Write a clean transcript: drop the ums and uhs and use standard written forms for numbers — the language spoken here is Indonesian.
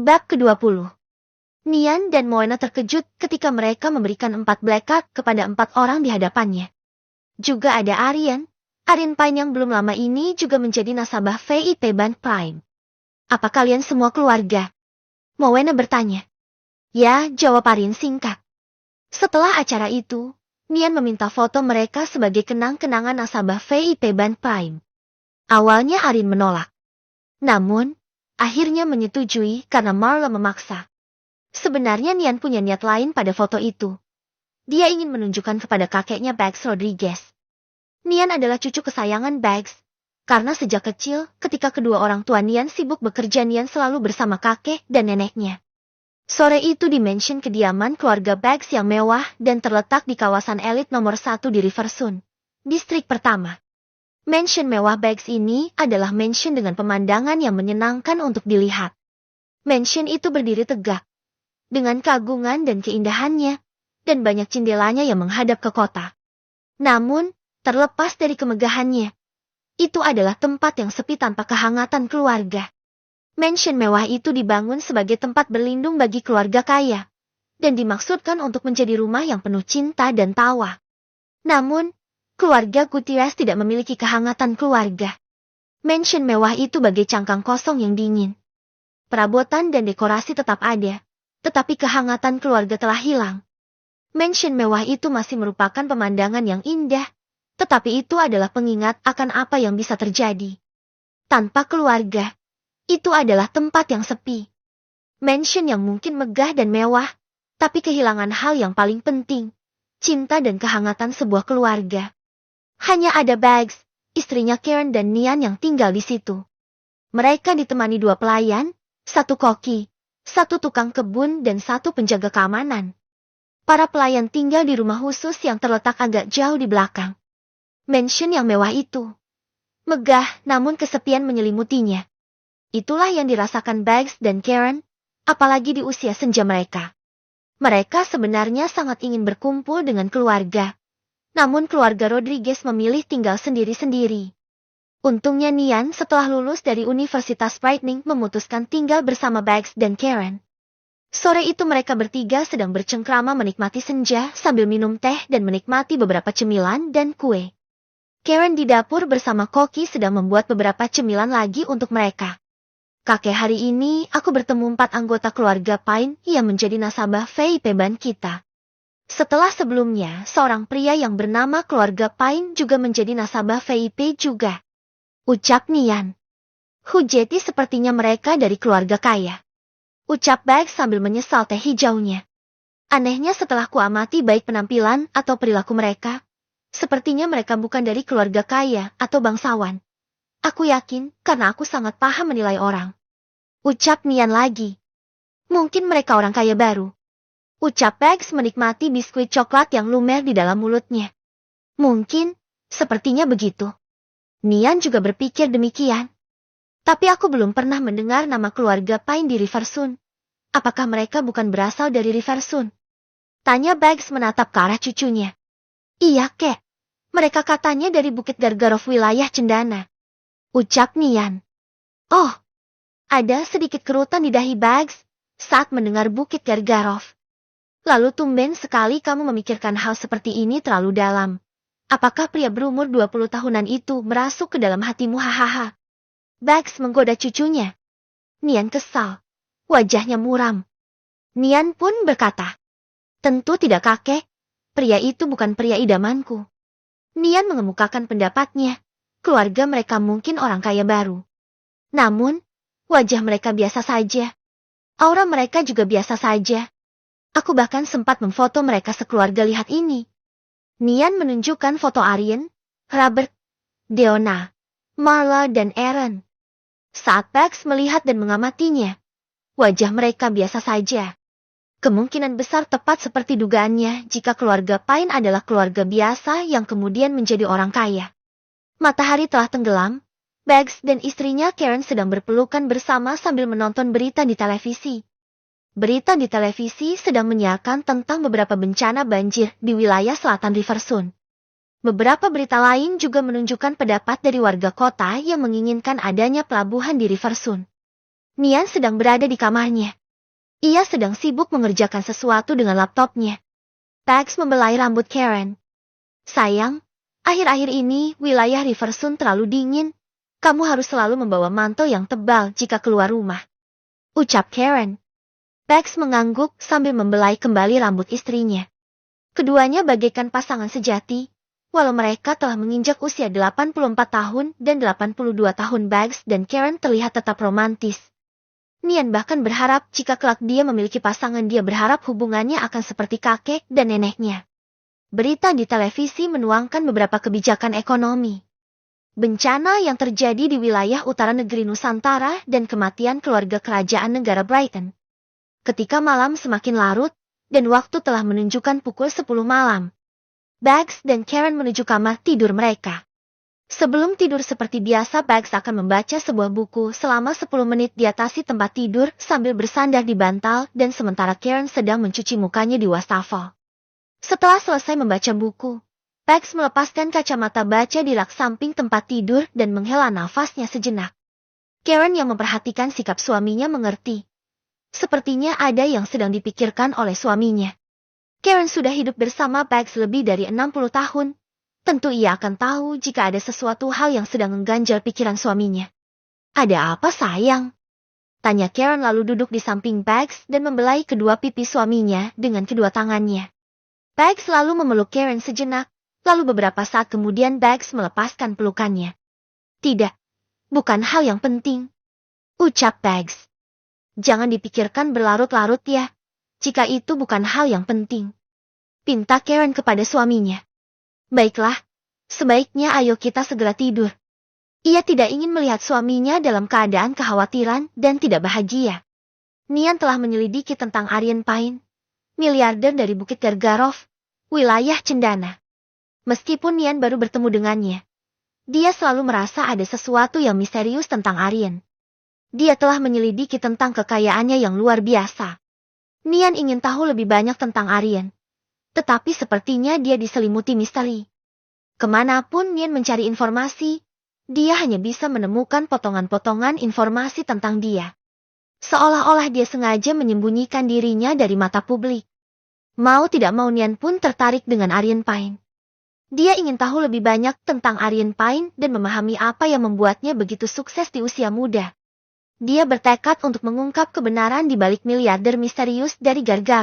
Bab ke-20. Nian dan Moena terkejut ketika mereka memberikan 4 black card kepada 4 orang di hadapannya. Juga ada Aryan Pine yang belum lama ini juga menjadi nasabah VIP Bank Prime. Apa kalian semua keluarga? Moena bertanya. Ya, jawab Aryan singkat. Setelah acara itu, Nian meminta foto mereka sebagai kenang-kenangan nasabah VIP Bank Prime. Awalnya Aryan menolak. Namun, akhirnya menyetujui karena Marla memaksa. Sebenarnya Nian punya niat lain pada foto itu. Dia ingin menunjukkan kepada kakeknya Bags Rodriguez. Nian adalah cucu kesayangan Bags. Karena sejak kecil, ketika kedua orang tua Nian sibuk bekerja, Nian selalu bersama kakek dan neneknya. Sore itu di mansion kediaman keluarga Bags yang mewah dan terletak di kawasan elit nomor 1 di Riversun, distrik pertama. Mansion mewah Bags ini adalah mansion dengan pemandangan yang menyenangkan untuk dilihat. Mansion itu berdiri tegak, dengan keagungan dan keindahannya, dan banyak jendelanya yang menghadap ke kota. Namun, terlepas dari kemegahannya, itu adalah tempat yang sepi tanpa kehangatan keluarga. Mansion mewah itu dibangun sebagai tempat berlindung bagi keluarga kaya, dan dimaksudkan untuk menjadi rumah yang penuh cinta dan tawa. Namun, keluarga Gutierrez tidak memiliki kehangatan keluarga. Mansion mewah itu bagai cangkang kosong yang dingin. Perabotan dan dekorasi tetap ada, tetapi kehangatan keluarga telah hilang. Mansion mewah itu masih merupakan pemandangan yang indah, tetapi itu adalah pengingat akan apa yang bisa terjadi. Tanpa keluarga, itu adalah tempat yang sepi. Mansion yang mungkin megah dan mewah, tapi kehilangan hal yang paling penting, cinta dan kehangatan sebuah keluarga. Hanya ada Bags, istrinya Karen dan Nian yang tinggal di situ. Mereka ditemani 2 pelayan, 1 koki, 1 tukang kebun dan 1 penjaga keamanan. Para pelayan tinggal di rumah khusus yang terletak agak jauh di belakang. Mansion yang mewah itu megah, namun kesepian menyelimutinya. Itulah yang dirasakan Bags dan Karen, apalagi di usia senja mereka. Mereka sebenarnya sangat ingin berkumpul dengan keluarga. Namun keluarga Rodriguez memilih tinggal sendiri-sendiri. Untungnya Nian setelah lulus dari Universitas Brightening memutuskan tinggal bersama Bags dan Karen. Sore itu mereka bertiga sedang bercengkrama menikmati senja sambil minum teh dan menikmati beberapa cemilan dan kue. Karen di dapur bersama Koki sedang membuat beberapa cemilan lagi untuk mereka. Kakek, hari ini aku bertemu 4 anggota keluarga Pine yang menjadi nasabah VIP Bank kita. Setelah sebelumnya, seorang pria yang bernama keluarga Pine juga menjadi nasabah VIP juga. Ucap Nian. Hujeti, sepertinya mereka dari keluarga kaya. Ucap Bags sambil menyesal teh hijaunya. Anehnya setelah kuamati baik penampilan atau perilaku mereka, sepertinya mereka bukan dari keluarga kaya atau bangsawan. Aku yakin karena aku sangat paham menilai orang. Ucap Nian lagi. Mungkin mereka orang kaya baru. Ucap Bags menikmati biskuit coklat yang lumer di dalam mulutnya. Mungkin, sepertinya begitu. Nian juga berpikir demikian. Tapi aku belum pernah mendengar nama keluarga Pine di Riversun. Apakah mereka bukan berasal dari Riversun? Tanya Bags menatap ke arah cucunya. Iya, Kek. Mereka katanya dari Bukit Gargarov wilayah Cendana. Ucap Nian. Oh, ada sedikit kerutan di dahi Bags saat mendengar Bukit Gargarov. Lalu tumben sekali kamu memikirkan hal seperti ini terlalu dalam. Apakah pria berumur 20 tahunan itu merasuk ke dalam hatimu? Hahaha. Bags menggoda cucunya. Nian kesal. Wajahnya muram. Nian pun berkata. Tentu tidak, kakek. Pria itu bukan pria idamanku. Nian mengemukakan pendapatnya. Keluarga mereka mungkin orang kaya baru. Namun, wajah mereka biasa saja. Aura mereka juga biasa saja. Aku bahkan sempat memfoto mereka sekeluarga, lihat ini. Nian menunjukkan foto Aryan, Robert, Deona, Marla dan Aaron. Saat Bags melihat dan mengamatinya, wajah mereka biasa saja. Kemungkinan besar tepat seperti dugaannya jika keluarga Pine adalah keluarga biasa yang kemudian menjadi orang kaya. Matahari telah tenggelam. Bags dan istrinya Karen sedang berpelukan bersama sambil menonton berita di televisi. Berita di televisi sedang menyiarkan tentang beberapa bencana banjir di wilayah selatan Riversun. Beberapa berita lain juga menunjukkan pendapat dari warga kota yang menginginkan adanya pelabuhan di Riversun. Nian sedang berada di kamarnya. Ia sedang sibuk mengerjakan sesuatu dengan laptopnya. Pax membelai rambut Karen. Sayang, akhir-akhir ini wilayah Riversun terlalu dingin. Kamu harus selalu membawa mantel yang tebal jika keluar rumah. Ucap Karen. Pax mengangguk sambil membelai kembali rambut istrinya. Keduanya bagaikan pasangan sejati. Walau mereka telah menginjak usia 84 tahun dan 82 tahun, Pax dan Karen terlihat tetap romantis. Nian bahkan berharap jika kelak dia memiliki pasangan, dia berharap hubungannya akan seperti kakek dan neneknya. Berita di televisi menuangkan beberapa kebijakan ekonomi. Bencana yang terjadi di wilayah utara negeri Nusantara dan kematian keluarga kerajaan negara Brighton. Ketika malam semakin larut, dan waktu telah menunjukkan pukul 10 malam. Bags dan Karen menuju kamar tidur mereka. Sebelum tidur seperti biasa, Bags akan membaca sebuah buku selama 10 menit di atas tempat tidur sambil bersandar di bantal, dan sementara Karen sedang mencuci mukanya di wastafel. Setelah selesai membaca buku, Bags melepaskan kacamata baca di rak samping tempat tidur dan menghela nafasnya sejenak. Karen yang memperhatikan sikap suaminya mengerti. Sepertinya ada yang sedang dipikirkan oleh suaminya. Karen sudah hidup bersama Bags lebih dari 60 tahun. Tentu ia akan tahu jika ada sesuatu hal yang sedang mengganjal pikiran suaminya. Ada apa, sayang? Tanya Karen lalu duduk di samping Bags dan membelai kedua pipi suaminya dengan kedua tangannya. Bags lalu memeluk Karen sejenak, lalu beberapa saat kemudian Bags melepaskan pelukannya. Tidak, bukan hal yang penting. Ucap Bags. Jangan dipikirkan berlarut-larut ya. Jika itu bukan hal yang penting. Pinta Karen kepada suaminya. Baiklah, sebaiknya ayo kita segera tidur. Ia tidak ingin melihat suaminya dalam keadaan kekhawatiran dan tidak bahagia. Nian telah menyelidiki tentang Aryan Pine, miliarder dari Bukit Gargarov, wilayah Cendana. Meskipun Nian baru bertemu dengannya, dia selalu merasa ada sesuatu yang misterius tentang Aryan. Dia telah menyelidiki tentang kekayaannya yang luar biasa. Nian ingin tahu lebih banyak tentang Aryan. Tetapi sepertinya dia diselimuti misteri. Kemanapun Nian mencari informasi, dia hanya bisa menemukan potongan-potongan informasi tentang dia. Seolah-olah dia sengaja menyembunyikan dirinya dari mata publik. Mau tidak mau Nian pun tertarik dengan Aryan Pine. Dia ingin tahu lebih banyak tentang Aryan Pine dan memahami apa yang membuatnya begitu sukses di usia muda. Dia bertekad untuk mengungkap kebenaran di balik miliarder misterius dari Gargar.